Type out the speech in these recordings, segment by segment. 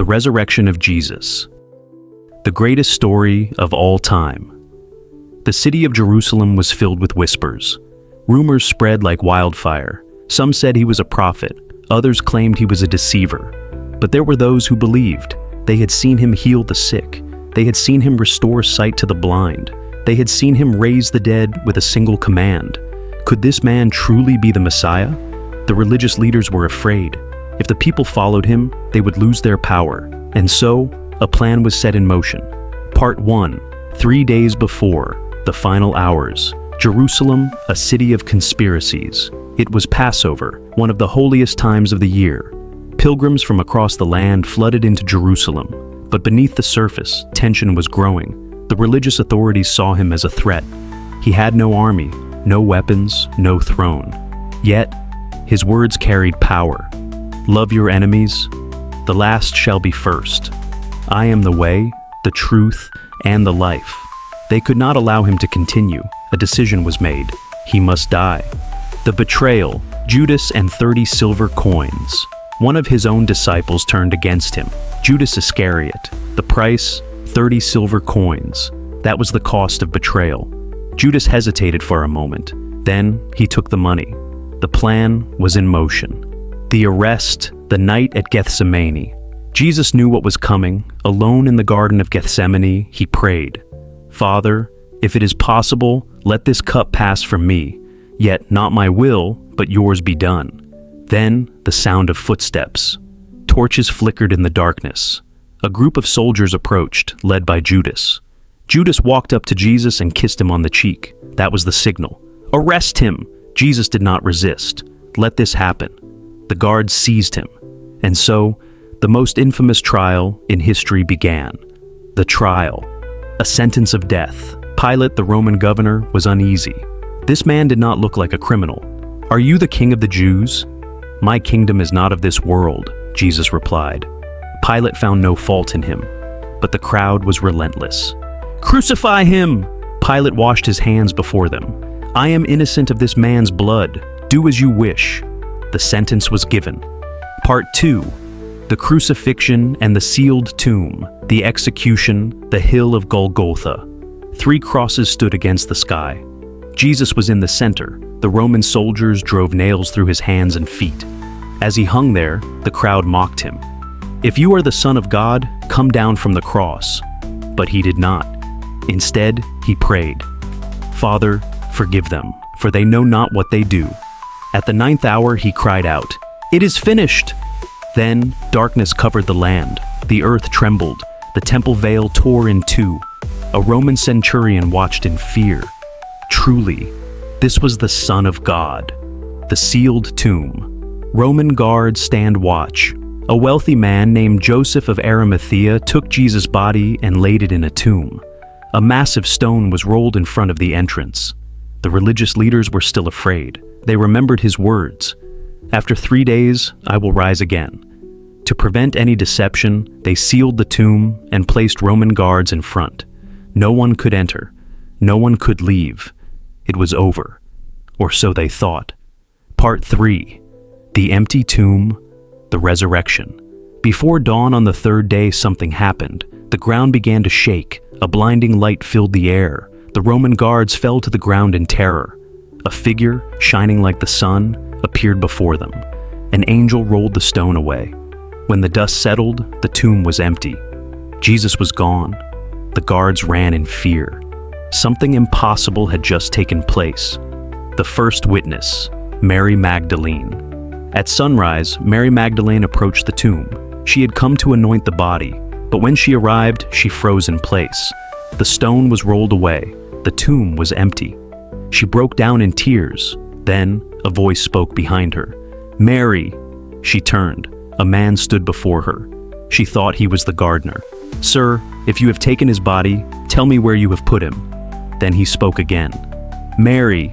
The resurrection of Jesus. The greatest story of all time. The city of Jerusalem was filled with whispers. Rumors spread like wildfire. Some said he was a prophet, others claimed he was a deceiver. But there were those who believed. They had seen him heal the sick. They had seen him restore sight to the blind. They had seen him raise the dead with a single command. Could this man truly be the Messiah? The religious leaders were afraid. If the people followed him, they would lose their power. And so, a plan was set in motion. Part 1. 3 days before, the final hours. Jerusalem, a city of conspiracies. It was Passover, one of the holiest times of the year. Pilgrims from across the land flooded into Jerusalem. But beneath the surface, tension was growing. The religious authorities saw him as a threat. He had no army, no weapons, no throne. Yet, his words carried power. Love your enemies. The last shall be first. I am the way, the truth, and the life. They could not allow him to continue. A decision was made. He must die. The betrayal, Judas and 30 silver coins. One of his own disciples turned against him, Judas Iscariot. The price, 30 silver coins. That was the cost of betrayal. Judas hesitated for a moment. Then he took the money. The plan was in motion. The arrest, the night at Gethsemane. Jesus knew what was coming. Alone in the Garden of Gethsemane, he prayed, "Father, if it is possible, let this cup pass from me. Yet not my will, but yours be done." Then the sound of footsteps. Torches flickered in the darkness. A group of soldiers approached, led by Judas. Judas walked up to Jesus and kissed him on the cheek. That was the signal. "Arrest him!" Jesus did not resist. Let this happen. The guards seized him. And so, the most infamous trial in history began. The trial. A sentence of death. Pilate, the Roman governor, was uneasy. This man did not look like a criminal. "Are you the king of the Jews?" "My kingdom is not of this world," Jesus replied. Pilate found no fault in him, but the crowd was relentless. "Crucify him!" Pilate washed his hands before them. "I am innocent of this man's blood. Do as you wish." The sentence was given. Part 2. The crucifixion and the sealed tomb, the execution, the hill of Golgotha. 3 crosses stood against the sky. Jesus was in the center. The Roman soldiers drove nails through his hands and feet. As he hung there, the crowd mocked him. "If you are the Son of God, come down from the cross." But he did not. Instead, he prayed, "Father, forgive them, for they know not what they do." At the 9th hour, he cried out, "It is finished!" Then darkness covered the land. The earth trembled. The temple veil tore in two. A Roman centurion watched in fear. Truly, this was the Son of God. The sealed tomb. Roman guards stand watch. A wealthy man named Joseph of Arimathea took Jesus' body and laid it in a tomb. A massive stone was rolled in front of the entrance. The religious leaders were still afraid. They remembered his words, "After 3 days, I will rise again." To prevent any deception, they sealed the tomb and placed Roman guards in front. No one could enter. No one could leave. It was over. Or so they thought. Part 3. The empty tomb, the resurrection. Before dawn on the 3rd day, something happened. The ground began to shake. A blinding light filled the air. The Roman guards fell to the ground in terror. A figure, shining like the sun, appeared before them. An angel rolled the stone away. When the dust settled, the tomb was empty. Jesus was gone. The guards ran in fear. Something impossible had just taken place. The first witness, Mary Magdalene. At sunrise, Mary Magdalene approached the tomb. She had come to anoint the body, but when she arrived, she froze in place. The stone was rolled away. The tomb was empty. She broke down in tears. Then, a voice spoke behind her. "Mary!" She turned. A man stood before her. She thought he was the gardener. "Sir, if you have taken his body, tell me where you have put him." Then he spoke again. "Mary!"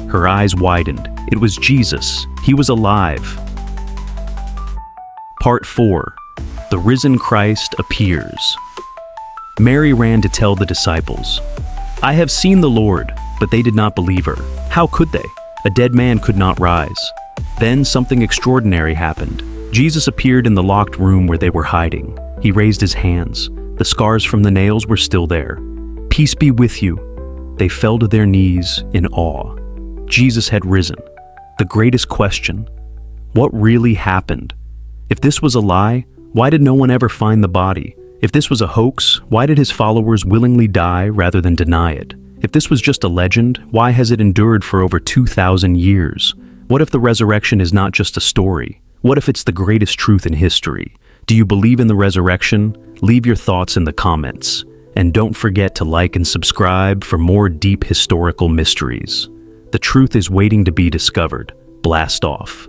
Her eyes widened. It was Jesus. He was alive. Part 4. The risen Christ appears. Mary ran to tell the disciples, "I have seen the Lord," but they did not believe her. How could they? A dead man could not rise. Then something extraordinary happened. Jesus appeared in the locked room where they were hiding. He raised his hands. The scars from the nails were still there. "Peace be with you." They fell to their knees in awe. Jesus had risen. The greatest question: what really happened? If this was a lie, why did no one ever find the body? If this was a hoax, why did his followers willingly die rather than deny it? If this was just a legend, why has it endured for over 2,000 years? What if the resurrection is not just a story? What if it's the greatest truth in history? Do you believe in the resurrection? Leave your thoughts in the comments. And don't forget to like and subscribe for more deep historical mysteries. The truth is waiting to be discovered. Blast off.